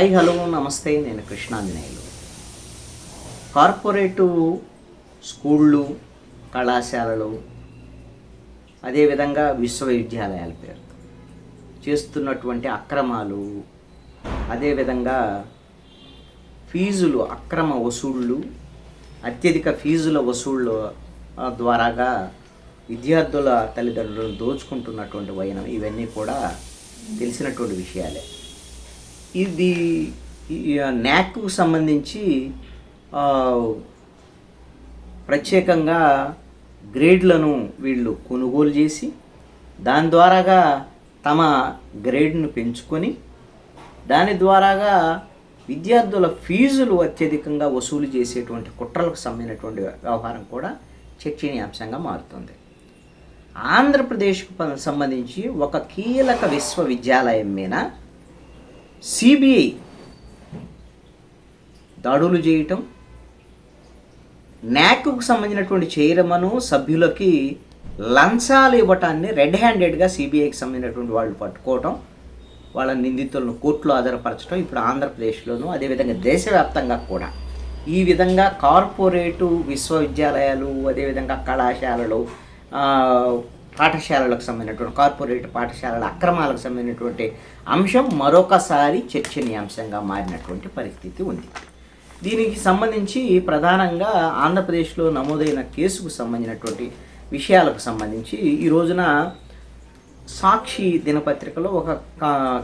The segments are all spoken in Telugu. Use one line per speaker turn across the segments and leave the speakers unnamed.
హాయ్ హలో నమస్తే, నేను కృష్ణాంజనేయులు. కార్పొరేటు స్కూళ్ళు, కళాశాలలు, అదేవిధంగా విశ్వవిద్యాలయాల పేరు చేస్తున్నటువంటి అక్రమాలు, అదేవిధంగా ఫీజులు అక్రమ వసూళ్ళు, అత్యధిక ఫీజుల వసూళ్ళు ద్వారాగా విద్యార్థుల తల్లిదండ్రులను దోచుకుంటున్నటువంటి వైనం ఇవన్నీ కూడా తెలిసినటువంటి విషయాలే. ఇది న్యాక్కు సంబంధించి ప్రత్యేకంగా గ్రేడ్లను వీళ్ళు కొనుగోలు చేసి దాని ద్వారాగా తమ గ్రేడ్ను పెంచుకొని దాని ద్వారాగా విద్యార్థుల ఫీజులు అత్యధికంగా వసూలు చేసేటువంటి కుట్రలకు సంబంధించినటువంటి వ్యవహారం కూడా చర్చనీయాంశంగా మారుతుంది. ఆంధ్రప్రదేశ్కు సంబంధించి ఒక కీలక విశ్వవిద్యాలయం మీద సిబిఐ దాడులు చేయటం, న్యాక్కు సంబంధించినటువంటి చైర్మన్ సభ్యులకి లంచాలు ఇవ్వటాన్ని రెడ్ హ్యాండెడ్గా సిబిఐకి సంబంధించినటువంటి వాళ్ళు పట్టుకోవటం, వాళ్ళ నిందితులను కోర్టులో ఆధారపరచడం ఇప్పుడు ఆంధ్రప్రదేశ్లోనూ అదేవిధంగా దేశవ్యాప్తంగా కూడా ఈ విధంగా కార్పొరేటు విశ్వవిద్యాలయాలు, అదేవిధంగా కళాశాలలు, పాఠశాలలకు సంబంధించినటువంటి కార్పొరేట్ పాఠశాలల అక్రమాలకు సంబంధించినటువంటి అంశం మరొకసారి చర్చనీయాంశంగా మారినటువంటి పరిస్థితి ఉంది. దీనికి సంబంధించి ప్రధానంగా ఆంధ్రప్రదేశ్లో నమోదైన కేసుకు సంబంధించినటువంటి విషయాలకు సంబంధించి ఈ రోజున సాక్షి దినపత్రికలో ఒక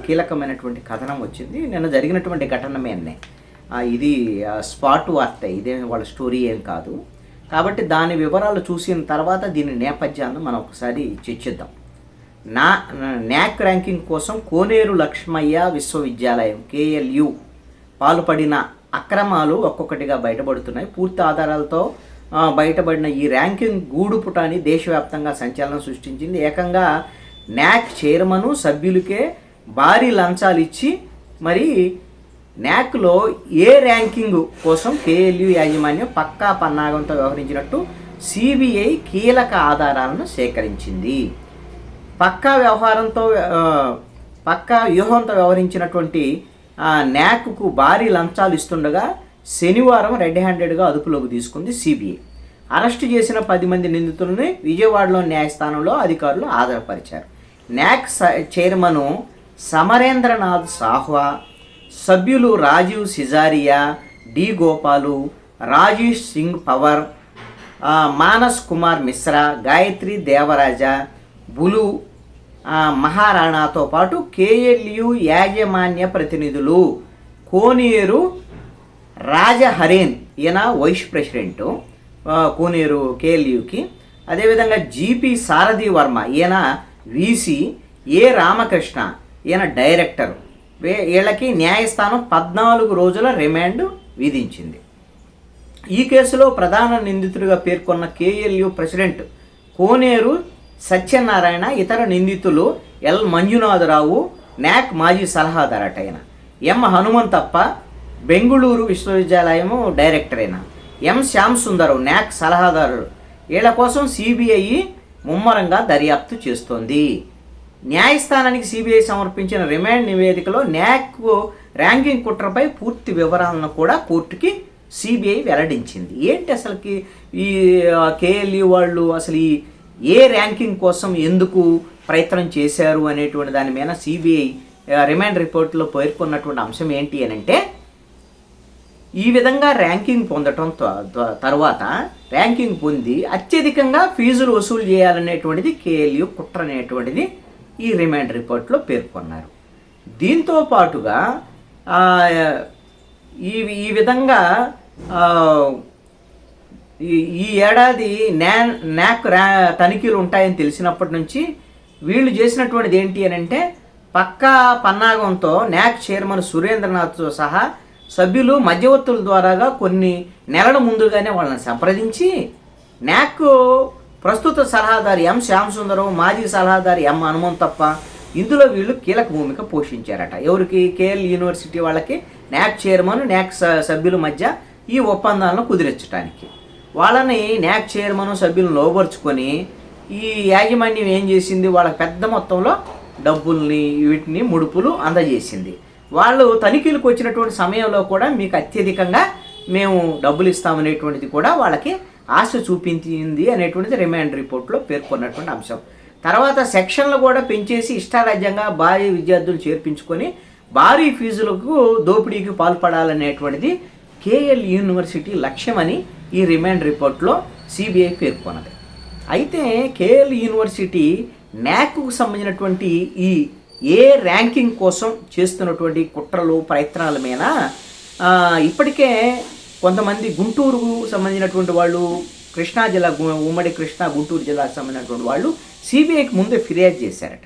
కీలకమైనటువంటి కథనం వచ్చింది. నిన్న జరిగినటువంటి ఘటన మీదనే ఇది స్పాట్ వార్త, ఇదేం వాళ్ళ స్టోరీ ఏం కాదు. కాబట్టి దాని వివరాలు చూసిన తర్వాత దీని నేపథ్యాన్ని మనం ఒకసారి చర్చిద్దాం. న్యాక్ ర్యాంకింగ్ కోసం కోనేరు లక్ష్మయ్య విశ్వవిద్యాలయం KLU పాల్పడిన అక్రమాలు ఒక్కొక్కటిగా బయటపడుతున్నాయి. పూర్తి ఆధారాలతో బయటపడిన ఈ ర్యాంకింగ్ గూడుపుటాన్ని దేశవ్యాప్తంగా సంచలనం సృష్టించింది. ఏకంగా న్యాక్ చైర్మన్ సభ్యులకే భారీ లంచాలు ఇచ్చి మరి న్యాక్లో ఏ ర్యాంకింగ్ కోసం KLU యాజమాన్యం పక్కా పన్నాగంతో వ్యవహరించినట్టు సిబిఐ కీలక ఆధారాలను సేకరించింది. పక్కా వ్యూహంతో వ్యవహరించినటువంటి న్యాక్కు భారీ లంచాలు ఇస్తుండగా శనివారం రెడ్ హ్యాండెడ్గా అదుపులోకి తీసుకుంది సిబిఐ. అరెస్టు చేసిన 10 మంది నిందితులని విజయవాడలోని న్యాయస్థానంలో అధికారులు ఆధారపరిచారు. న్యాక్ చైర్మన్ సమరేంద్రనాథ్ సాహ్వా, సభ్యులు రాజీవ్ సిజారియా, డి గోపాలు, రాజేష్ సింగ్ పవర్, మానస్ కుమార్ మిశ్రా, గాయత్రి దేవరాజ, బులు మహారాణాతో పాటు KLU యాజమాన్య ప్రతినిధులు కోనేరు రాజహరేన్, ఈయన వైస్ ప్రెసిడెంట్ కోనేరు KLUకి, అదేవిధంగా GP సారథి వర్మ, ఈయన VC, ఏ రామకృష్ణ, ఈయన డైరెక్టర్. వీళ్ళకి న్యాయస్థానం 14 రోజుల రిమాండ్ విధించింది. ఈ కేసులో ప్రధాన నిందితుడిగా పేర్కొన్న KLU ప్రెసిడెంట్ కోనేరు సత్యనారాయణ, ఇతర నిందితులు ఎల్ మంజునాథరావు, న్యాక్ మాజీ సలహాదారట అయిన ఎం హనుమంతప్ప, బెంగుళూరు విశ్వవిద్యాలయము డైరెక్టర్ అయిన ఎం శ్యామ్ సుందరం, న్యాక్ సలహాదారుడు. వీళ్ళ కోసం సిబిఐ ముమ్మరంగా దర్యాప్తు చేస్తోంది. న్యాయస్థానానికి సిబిఐ సమర్పించిన రిమాండ్ నివేదికలో న్యాక్ ర్యాంకింగ్ కుట్రపై పూర్తి వివరాలను కూడా కోర్టుకి సిబిఐ వెల్లడించింది. ఏంటి అసలుకి ఈ KLU వాళ్ళు అసలు ఈ ఏ ర్యాంకింగ్ కోసం ఎందుకు ప్రయత్నం చేశారు అనేటువంటి దాని మీద సిబిఐ రిమాండ్ రిపోర్ట్లో పేర్కొన్నటువంటి అంశం ఏంటి అని అంటే, ఈ విధంగా ర్యాంకింగ్ పొందటం తర్వాత ర్యాంకింగ్ పొంది అత్యధికంగా ఫీజులు వసూలు చేయాలనేటువంటిది KLU కుట్ర అనేటువంటిది ఈ రిమాండ్ రిపోర్ట్లో పేర్కొన్నారు. దీంతో పాటుగా ఈ విధంగా ఈ ఏడాది న్యాక్ తనిఖీలు ఉంటాయని తెలిసినప్పటి నుంచి వీళ్ళు చేసినటువంటిది ఏంటి అని అంటే, పక్కా పన్నాగంతో న్యాక్ చైర్మన్ సురేంద్రనాథ్తో సహా సభ్యులు మధ్యవర్తుల ద్వారాగా కొన్ని నెలల ముందుగానే వాళ్ళని సంప్రదించి న్యాక్ ప్రస్తుత సలహాదారు ఎం శ్యామ్ సుందరం, మాజీ సలహాదారు ఎం హనుమంతప్ప, ఇందులో వీళ్ళు కీలక భూమిక పోషించారట. ఎవరికి? KL యూనివర్సిటీ వాళ్ళకి న్యాక్ చైర్మన్, న్యాక్ సభ్యుల మధ్య ఈ ఒప్పందాలను కుదిరించడానికి వాళ్ళని న్యాక్ చైర్మన్ సభ్యులను లోబరుచుకొని ఈ యాజమాన్యం ఏం చేసింది, వాళ్ళకి పెద్ద మొత్తంలో డబ్బుల్ని వీటిని ముడుపులు అందజేసింది. వాళ్ళు తనిఖీలకు వచ్చినటువంటి సమయంలో కూడా మీకు అత్యధికంగా మేము డబ్బులు ఇస్తామనేటువంటిది కూడా వాళ్ళకి ఆశ చూపించింది అనేటువంటిది రిమాండ్ రిపోర్ట్లో పేర్కొన్నటువంటి అంశం. తర్వాత సెక్షన్లు కూడా పెంచేసి ఇష్టారాజ్యంగా భారీ విద్యార్థులు చేర్పించుకొని భారీ ఫీజులకు దోపిడీకి పాల్పడాలనేటువంటిది కేఎల్ యూనివర్సిటీ లక్ష్యమని ఈ రిమాండ్ రిపోర్ట్లో సిబిఐ పేర్కొన్నది. అయితే కేఎల్ యూనివర్సిటీ న్యాక్కు సంబంధించినటువంటి ఈ ఏ ర్యాంకింగ్ కోసం చేస్తున్నటువంటి కుట్రలు ప్రయత్నాల మీద ఇప్పటికే కొంతమంది గుంటూరుకు సంబంధించినటువంటి వాళ్ళు, కృష్ణా జిల్లా ఉమ్మడి కృష్ణా గుంటూరు జిల్లాకు సంబంధించినటువంటి వాళ్ళు సిబిఐకి ముందే ఫిర్యాదు చేశారట.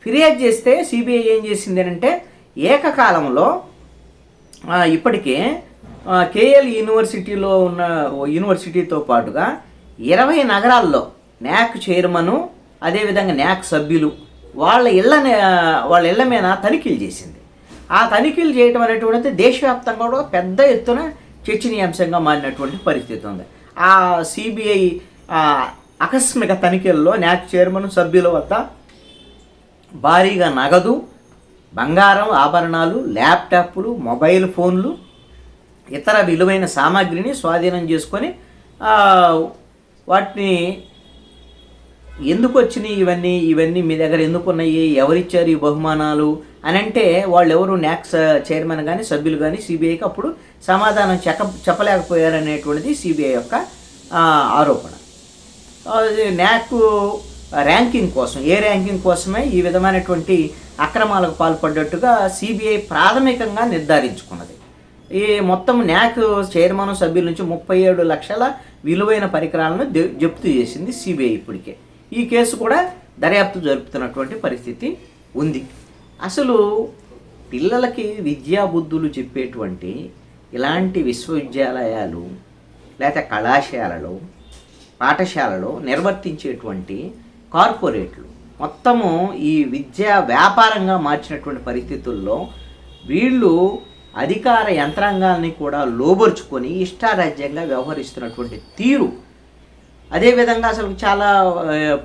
ఫిర్యాదు చేస్తే సిబిఐ ఏం చేసింది అంటే ఏకకాలంలో ఇప్పటికే కేఎల్ యూనివర్సిటీలో ఉన్న యూనివర్సిటీతో పాటుగా 20 నగరాల్లో న్యాక్ చైర్మను, అదేవిధంగా న్యాక్ సభ్యులు వాళ్ళ ఇళ్ల మీద తనిఖీలు చేసింది. ఆ తనిఖీలు చేయటం అనేటువంటిది దేశవ్యాప్తంగా కూడా పెద్ద ఎత్తున చర్చనీయాంశంగా మారినటువంటి పరిస్థితి ఉంది. ఆ సిబిఐ ఆకస్మిక తనిఖీల్లో న్యాక్ చైర్మన్ సభ్యుల వద్ద భారీగా నగదు, బంగారం ఆభరణాలు, ల్యాప్టాప్లు, మొబైల్ ఫోన్లు, ఇతర విలువైన సామాగ్రిని స్వాధీనం చేసుకొని వాటిని ఎందుకు వచ్చినాయి ఇవన్నీ మీ దగ్గర ఎందుకు ఉన్నాయి, ఎవరిచ్చారు ఈ బహుమానాలు అని అంటే వాళ్ళు ఎవరు న్యాక్ చైర్మన్ కానీ సభ్యులు కానీ సిబిఐకి అప్పుడు సమాధానం చెప్పలేకపోయారనేటువంటిది సిబిఐ యొక్క ఆరోపణ. న్యాక్ ర్యాంకింగ్ కోసం, ఏ ర్యాంకింగ్ కోసమే ఈ విధమైనటువంటి అక్రమాలకు పాల్పడ్డట్టుగా సిబిఐ ప్రాథమికంగా నిర్ధారించుకున్నది. ఈ మొత్తం న్యాక్ చైర్మన్ సభ్యుల నుంచి 37 లక్షల విలువైన పరికరాలను జప్తు చేసింది సిబిఐ ఇప్పటికే. ఈ కేసు కూడా దర్యాప్తు జరుపుతున్నటువంటి పరిస్థితి ఉంది. అసలు పిల్లలకి విద్యాబుద్ధులు చెప్పేటువంటి ఇలాంటి విశ్వవిద్యాలయాలు లేకపోతే కళాశాలలు, పాఠశాలలో నిర్వర్తించేటువంటి కార్పొరేట్లు మొత్తము ఈ విద్యా వ్యాపారంగా మార్చినటువంటి పరిస్థితుల్లో వీళ్ళు అధికార యంత్రాంగాల్ని కూడా లోబరుచుకొని ఇష్టారాజ్యంగా వ్యవహరిస్తున్నటువంటి తీరు, అదేవిధంగా అసలు చాలా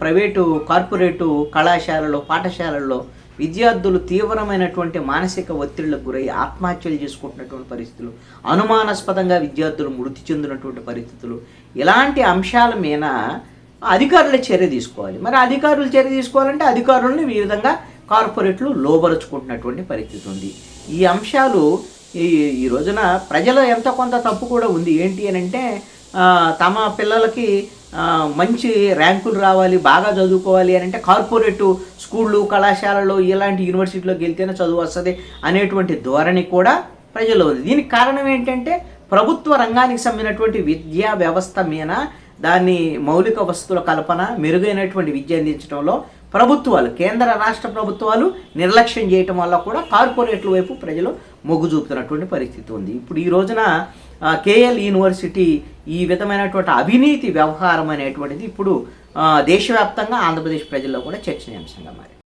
ప్రైవేటు కార్పొరేటు కళాశాలలో, పాఠశాలల్లో విద్యార్థులు తీవ్రమైనటువంటి మానసిక ఒత్తిళ్లకు గురై ఆత్మహత్యలు చేసుకుంటున్నటువంటి పరిస్థితులు, అనుమానాస్పదంగా విద్యార్థులు మృతి చెందినటువంటి పరిస్థితులు, ఇలాంటి అంశాల మీద అధికారులే చర్య తీసుకోవాలి. మరి అధికారులు చర్య తీసుకోవాలంటే అధికారులను ఈ విధంగా కార్పొరేట్లు లోబరుచుకుంటున్నటువంటి పరిస్థితి ఉంది. ఈ అంశాలు ఈ రోజున ప్రజల ఎంతో కొంత తప్పు కూడా ఉంది. ఏంటి అని అంటే తమ పిల్లలకి మంచి ర్యాంకులు రావాలి, బాగా చదువుకోవాలి అని అంటే కార్పొరేటు స్కూళ్ళు, కళాశాలలు, ఇలాంటి యూనివర్సిటీలోకి వెళ్తేనే చదువు వస్తుంది అనేటువంటి ధోరణి కూడా ప్రజల్లో ఉంది. దీనికి కారణం ఏంటంటే ప్రభుత్వ రంగానికి సంబంధించినటువంటి విద్యా వ్యవస్థ మీద, దాన్ని మౌలిక వసతుల కల్పన, మెరుగైనటువంటి విద్య అందించడంలో ప్రభుత్వాలు, కేంద్ర రాష్ట్ర ప్రభుత్వాలు నిర్లక్ష్యం చేయటం వల్ల కూడా కార్పొరేట్ల వైపు ప్రజలు మొగ్గు చూపుతున్నటువంటి పరిస్థితి ఉంది. ఇప్పుడు ఈ రోజున కేఎల్ యూనివర్సిటీ ఈ విధమైనటువంటి అవినీతి వ్యవహారం అనేటువంటిది ఇప్పుడు దేశవ్యాప్తంగా ఆంధ్రప్రదేశ్ ప్రజల్లో కూడా చర్చనీయాంశంగా మారింది.